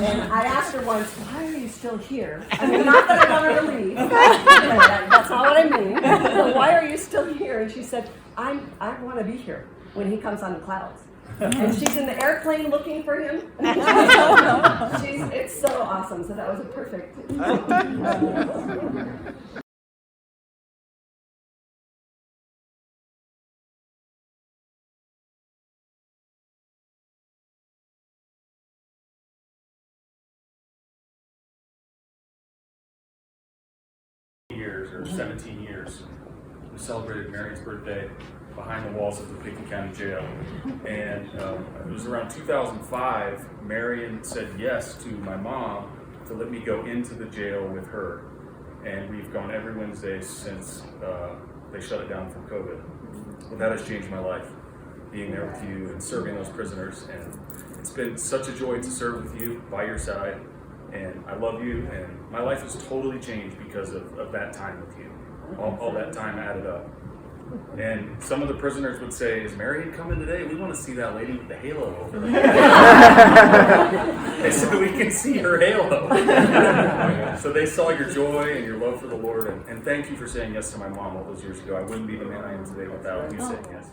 And I asked her once, why are you still here? I mean, not that I want her to leave. That's not what I mean. But why are you still here? And she said, I want to be here when he comes on the clouds. And she's in the airplane looking for him. It's so awesome. So that was a perfect. Years or 17 years. We celebrated Marian's birthday behind the walls of the Pickens County Jail. And it was around 2005, Marian said yes to my mom to let me go into the jail with her. And we've gone every Wednesday since they shut it down from COVID. Well, that has changed my life, being there with you and serving those prisoners. And it's been such a joy to serve with you by your side. And I love you, and my life has totally changed because of that time with you. All that time added up. And some of the prisoners would say, is Marian coming today? We want to see that lady with the halo over there. They said we can see her halo. So they saw your joy and your love for the Lord, and thank you for saying yes to my mom all those years ago. I wouldn't be the man I am today without you saying yes.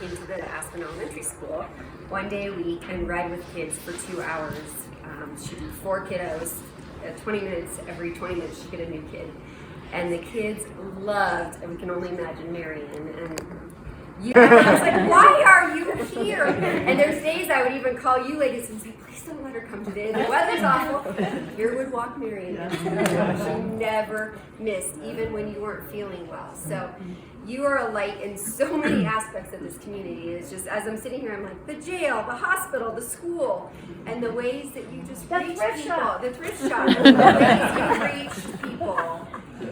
Into the Aspen Elementary School one day a week and ride with kids for 2 hours. She did 4 kiddos, 20 minutes, every 20 minutes she'd get a new kid. And the kids loved, and we can only imagine, Marian. And I was like, why are you here? And there's days I would even call you ladies and say, please don't let her come today. The weather's awful. Here would walk Marian. She never missed, even when you weren't feeling well. So you are a light in so many aspects of this community. It's just, as I'm sitting here, I'm like, the jail, the hospital, the school, and the ways that you just reach people, the thrift shop, and the ways you reach people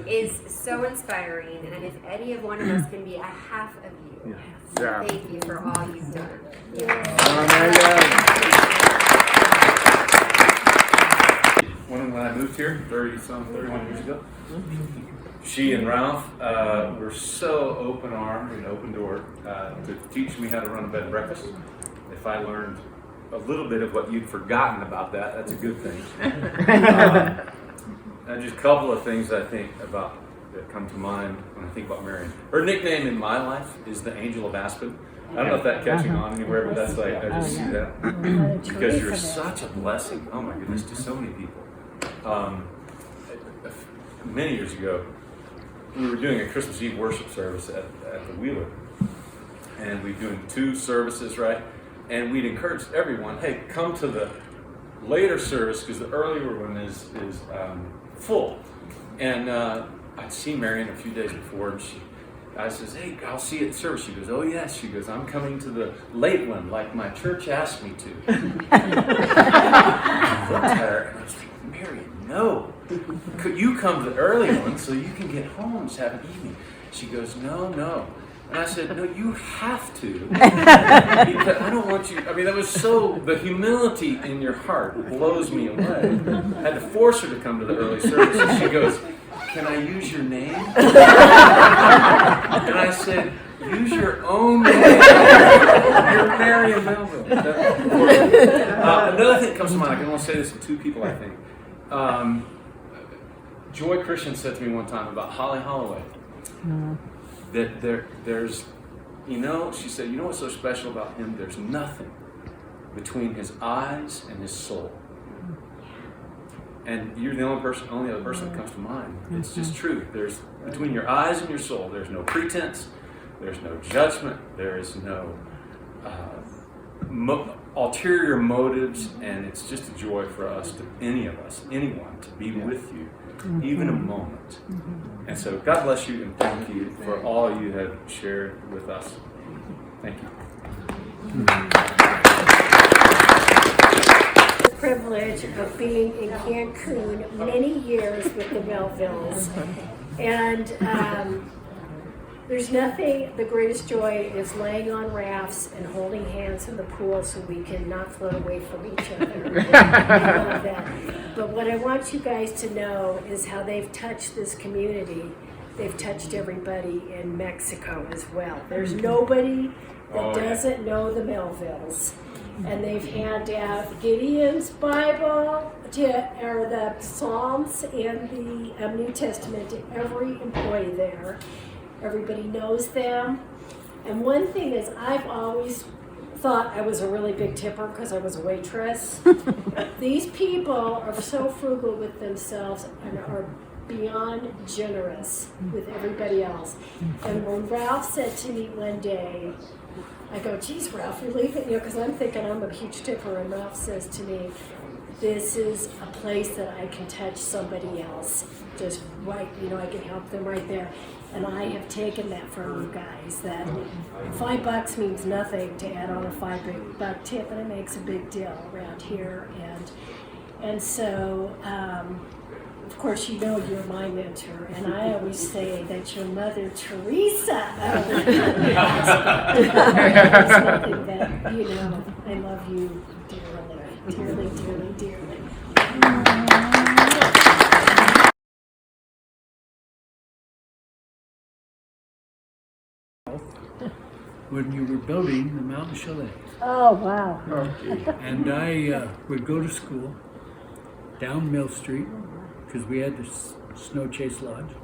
is so inspiring. And if any of one of us can be a half of you, thank you for all you've done. When I moved here 31 years ago, she and Ralph were so open-armed and open-doored to teach me how to run a bed and breakfast. If I learned a little bit of what you'd forgotten about that, that's a good thing. And just a couple of things I think about that come to mind when I think about Marian. Her nickname in my life is the Angel of Aspen. I don't know if that's catching on anywhere, but that's like, I just see that. Because you're such a blessing, oh my goodness, to so many people. Many years ago, we were doing a Christmas Eve worship service at the Wheeler. And we were doing 2 services, right? And we'd encourage everyone, hey, come to the later service because the earlier one is full. And I'd seen Marian a few days before, and I says, hey, I'll see you at service. She goes, oh yes. She goes, I'm coming to the late one, like my church asked me to. And I was like, Marian, no. Could you come to the early one so you can get home and have an evening? She goes, no. And I said, no, you have to. Because I don't want you, I mean, that was so, the humility in your heart blows me away. I had to force her to come to the early service. And she goes, can I use your name? And I said, use your own name. You're Marian Melville. Another thing that comes to mind, I can only say this to 2 people, I think. Joy Christian said to me one time about Holly Holloway, that there's, she said, you know what's so special about him? There's nothing between his eyes and his soul. And you're the only other person that comes to mind. It's just true. There's between your eyes and your soul, there's no pretense, there's no judgment, there is no ulterior motives, and it's just a joy for us, anyone, to be with you, even a moment. And so God bless you and thank you for all you have shared with us. Thank you. Privilege of being in Cancun many years with the Melvilles, and there's nothing, the greatest joy is laying on rafts and holding hands in the pool so we can not float away from each other. I love that. But what I want you guys to know is how they've touched this community they've touched everybody in Mexico as well. There's nobody that doesn't know the Melvilles. And they've handed out Gideon's Bible or the Psalms and the New Testament to every employee there. Everybody knows them. And one thing is, I've always thought I was a really big tipper because I was a waitress. These people are so frugal with themselves and are beyond generous with everybody else. And when Ralph said to me one day, I go, geez, Ralph, you're leaving, because I'm thinking I'm a huge tipper, and Ralph says to me, this is a place that I can touch somebody else, just right, I can help them right there. And I have taken that from you guys, that $5 means nothing to add on a $5 tip, and it makes a big deal around here. And so, of course, you're my mentor, and I always say that your Mother Teresa is something that, I love you dearly, dearly, dearly, dearly. When you were building the mountain chalet. Oh, wow. And I would go to school down Mill Street, because we had the Snow Chase Lodge.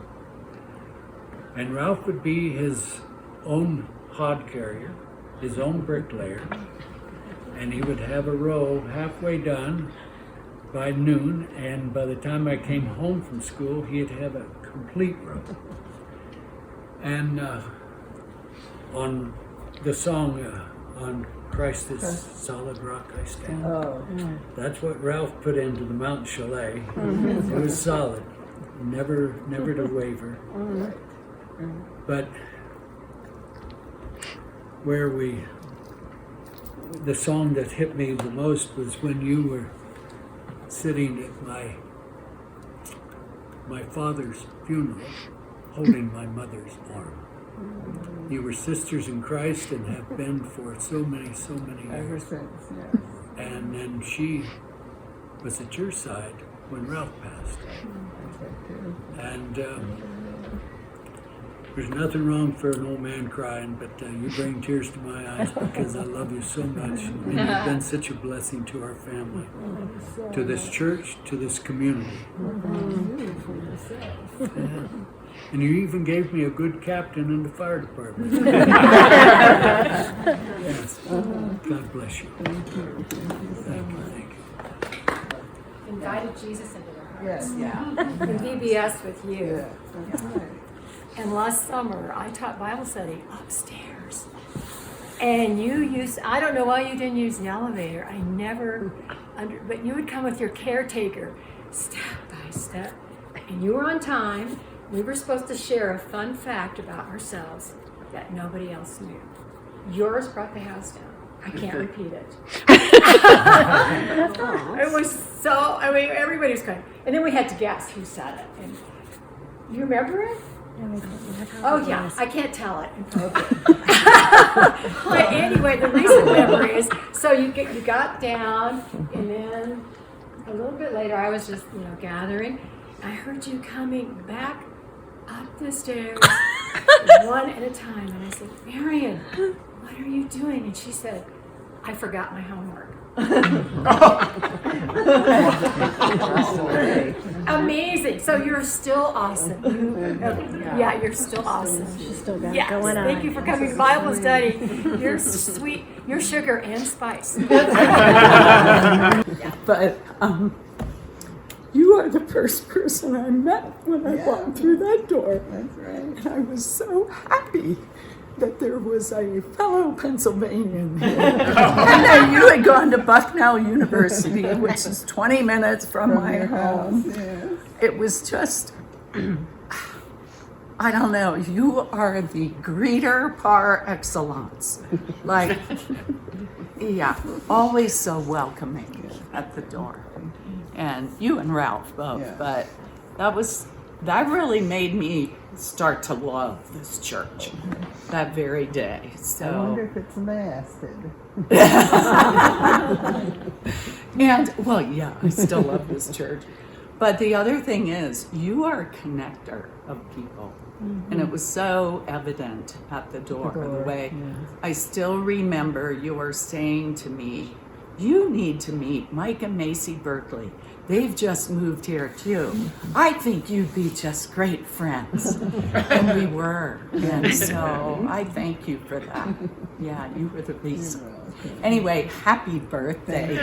And Ralph would be his own hod carrier, his own bricklayer, and he would have a row halfway done by noon, and by the time I came home from school, he'd have a complete row. And on the song, on Christ is solid rock I stand. That's what Ralph put into the mountain chalet. It was solid, never to waver. But the song that hit me the most was when you were sitting at my father's funeral, holding my mother's arm. You were sisters in Christ and have been for so many years. Ever since, yes. And then she was at your side when Ralph passed. And there's nothing wrong for an old man crying, but you bring tears to my eyes because I love you so much. And you've been such a blessing to our family, to this church, to this community. And you even gave me a good captain in the fire department. Yes. God bless you. Thank you. Invited Jesus into their hearts. Yes, yeah. And VBS with you. Yeah. And last summer, I taught Bible study upstairs. And you used, I don't know why you didn't use the elevator. I never, but you would come with your caretaker, step by step. And you were on time. We were supposed to share a fun fact about ourselves that nobody else knew. Yours brought the house down. I can't repeat it. It was so, everybody was going. And then we had to guess who said it. And you remember it? Oh yeah, I can't tell it. But anyway, the recent memory is, so you got down, and then a little bit later, I was just gathering. I heard you coming back up the stairs one at a time, and I said, Marian, what are you doing? And she said, I forgot my homework. Amazing. So you're still awesome. You're still awesome. She's still got it Yes. going on. Thank you for coming to Bible study. You're sweet. You're sugar and spice. But you are the first person I met when I walked through that door. That's right. And I was so happy that there was a fellow Pennsylvanian here. And that you had gone to Bucknell University, which is 20 minutes from my home. Yeah. It was just, I don't know, you are the greeter par excellence. Like, yeah, always so welcoming at the door. And you and Ralph both, but that really made me start to love this church that very day. So I wonder if it's masted. And well, yeah, I still love this church. But the other thing is, you are a connector of people. And it was so evident at the door, the way I still remember your saying to me, you need to meet Mike and Macy Berkeley. They've just moved here too. I think you'd be just great friends. And we were. And so I thank you for that. Yeah, you were the reason. Anyway, happy birthday.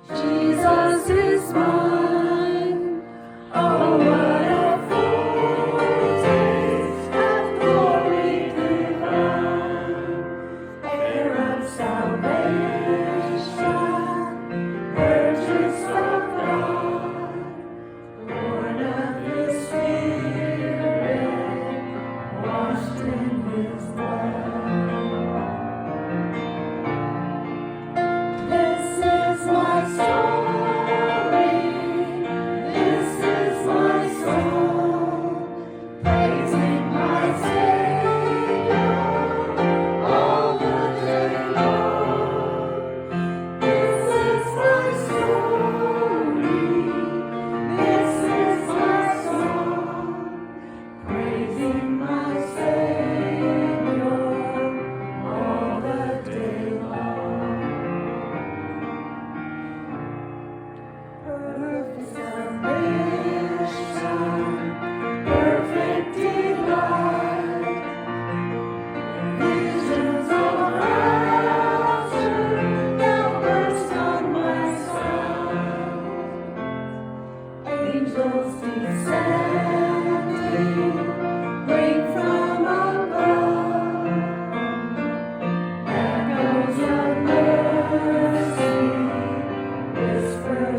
Jesus is mine. Oh, what a foretaste of glory divine, heir of salvation, purchase of God, born of His Spirit, washed in His blood. This is my story.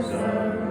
Son.